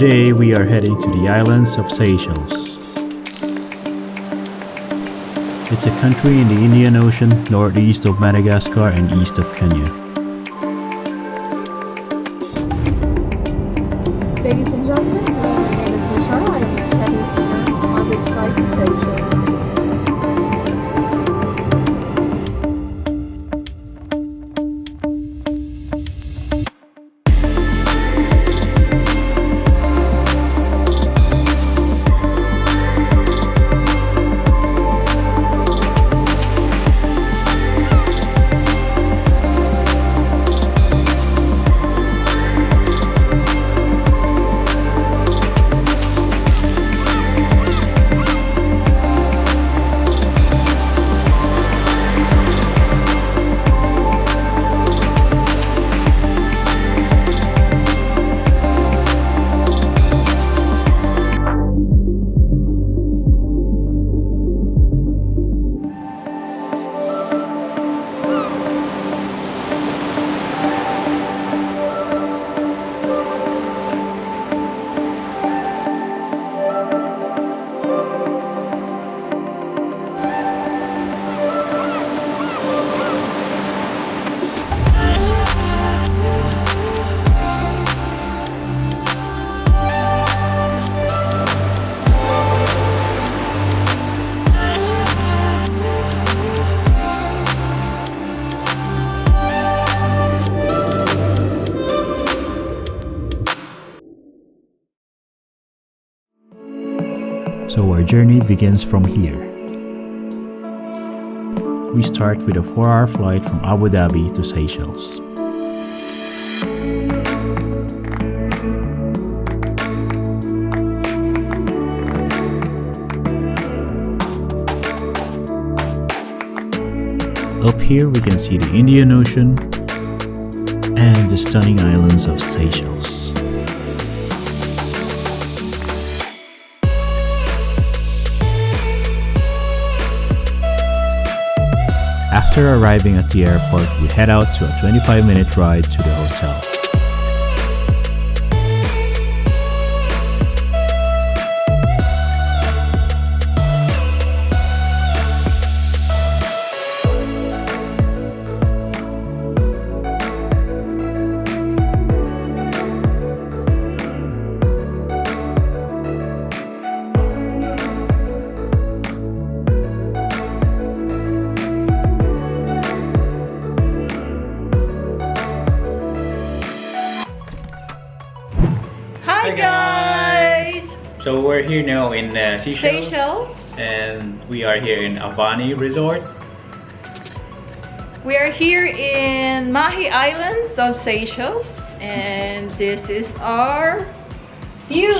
Today we are heading to the islands of Seychelles. It's a country in the Indian Ocean, northeast of Madagascar and east of Kenya. Ladies and gentlemen, my name is Michelle. I am your headed on this flight to Seychelles. So our journey begins from here. We start with a 4-hour flight from Abu Dhabi to Seychelles. Up here we can see the Indian Ocean and the stunning islands of Seychelles. After arriving at the airport, we head out to a 25-minute ride to the hotel. Hi guys! So we're here now in Seychelles. and we are here in Avani Resort. We are here in Mahe Islands of Seychelles, and this is our view.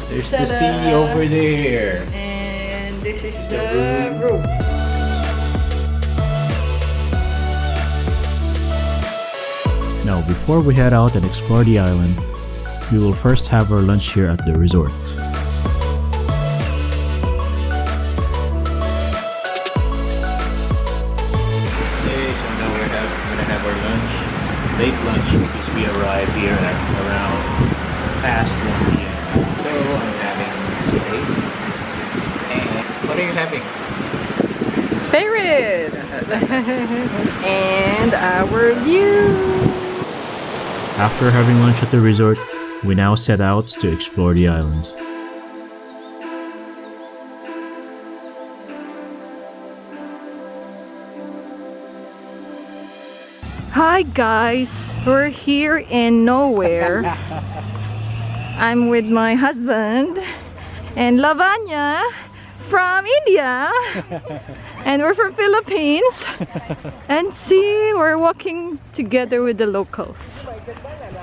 There's the sea over there. And this is the room. Now, before we head out and explore the island, we will first have our lunch here at the resort. Okay, so now we're gonna have our lunch, late lunch, because we arrived here at around past 1 p.m. So I'm having steak. And what are you having? Spirits! And our view. After having lunch at the resort, we now set out to explore the island. Hi guys, we're here in nowhere. I'm with my husband and Lavanya from India, and we're from Philippines. And see, we're walking together with the locals.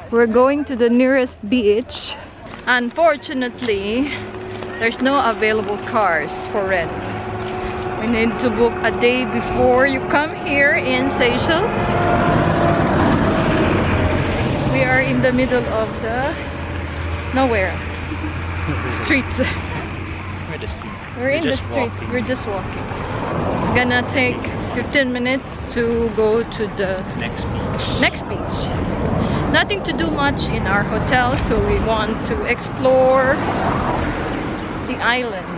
We're going to the nearest beach. Unfortunately, there's no available cars for rent. We need to book a day before you come here in Seychelles. We are in the middle of the nowhere streets. at the street. We're in the streets. Walking. We're just walking. It's gonna take 15 minutes to go to the next beach. Nothing to do much in our hotel, so we want to explore the island.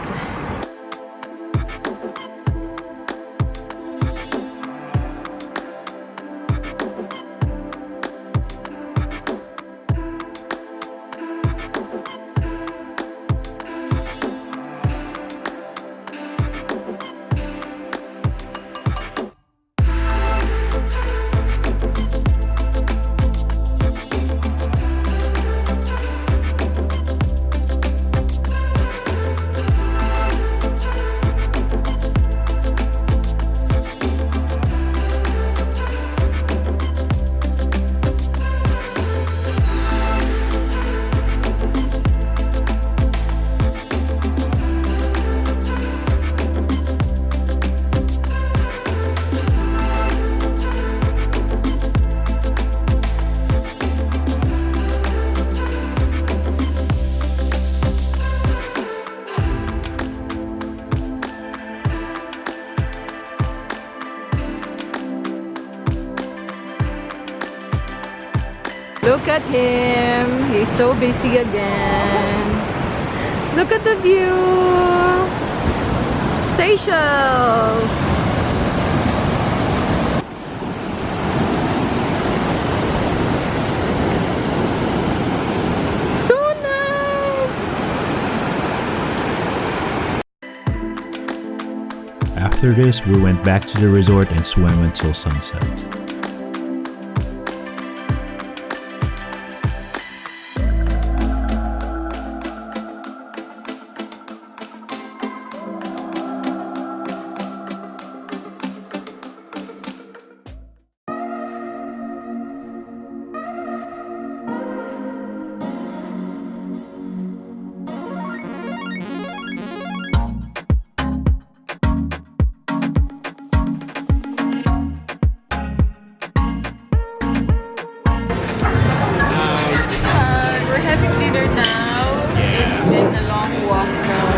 Look at him. He's so busy again. Look at the view. Seychelles. So nice. After this, we went back to the resort and swam until sunset.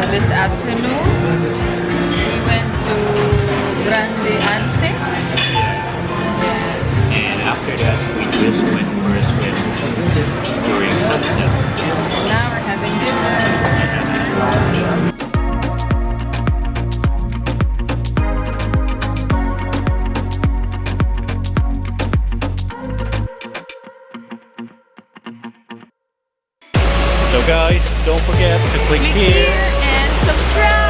This afternoon, we went to Grand Anse. And after that, we just went for a swim during sunset. Now we're having dinner. So guys, don't forget to click here And subscribe.